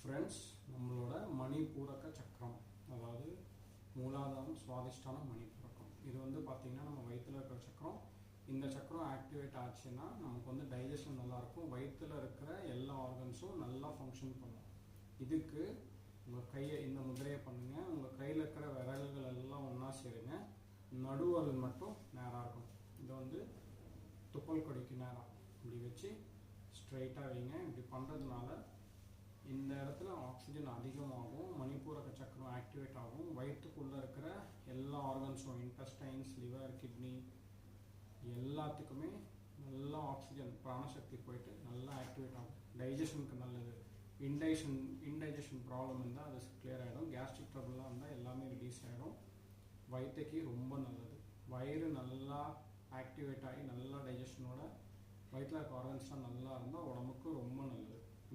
Friends, நம்மளோட மணிபூரக சக்கரம், அதாவது மூலாதாரம் சுவாதிஷ்டான மணிபூரகம், இது வந்து பார்த்திங்கன்னா நம்ம வயிற்றில் இருக்கிற சக்கரம். இந்த சக்கரம் ஆக்டிவேட் ஆச்சுன்னா நமக்கு வந்து டைஜஷன் நல்லாயிருக்கும், வயிற்றில் இருக்கிற எல்லா ஆர்கன்ஸும் நல்லா ஃபங்க்ஷன் பண்ணும். இதுக்கு உங்கள் கையை இந்த முதிரையை பண்ணுங்கள். உங்கள் கையில் இருக்கிற விரல்கள் எல்லாம் ஒன்றா சேருங்க, நடுவல் மட்டும் நேராக இருக்கும். இதை வந்து துப்பல் கொடிக்கு நேராக இப்படி வச்சு ஸ்ட்ரைட்டாக வைங்க. இப்படி பண்ணுறதுனால இந்த இடத்துல ஆக்சிஜன் அதிகமாகும், மணிபூரக சக்கரம் ஆக்டிவேட் ஆகும், வயிற்றுக்குள்ளே இருக்கிற எல்லா ஆர்கன்ஸும் இன்டெஸ்டைன்ஸ், லிவர், கிட்னி எல்லாத்துக்குமே நல்லா ஆக்சிஜன் பிராணசக்தி போயிட்டு நல்லா ஆக்டிவேட் ஆகும். டைஜஷனுக்கு நல்லது. இன்டைஜஷன் ப்ராப்ளம் இருந்தால் அது கிளியர் ஆகிடும். கேஸ்ட்ரிக் ட்ரபிள்லாம் இருந்தால் எல்லாமே ரிலீஸ் ஆகிடும். வயிற்றுக்கு ரொம்ப நல்லது. வயிறு நல்லா ஆக்டிவேட் ஆகி நல்லா டைஜஷனோட வயிற்றில் இருக்க ஆர்கன்ஸ்லாம் நல்லா இருந்தால் உடம்புக்கு ரொம்ப நல்லது.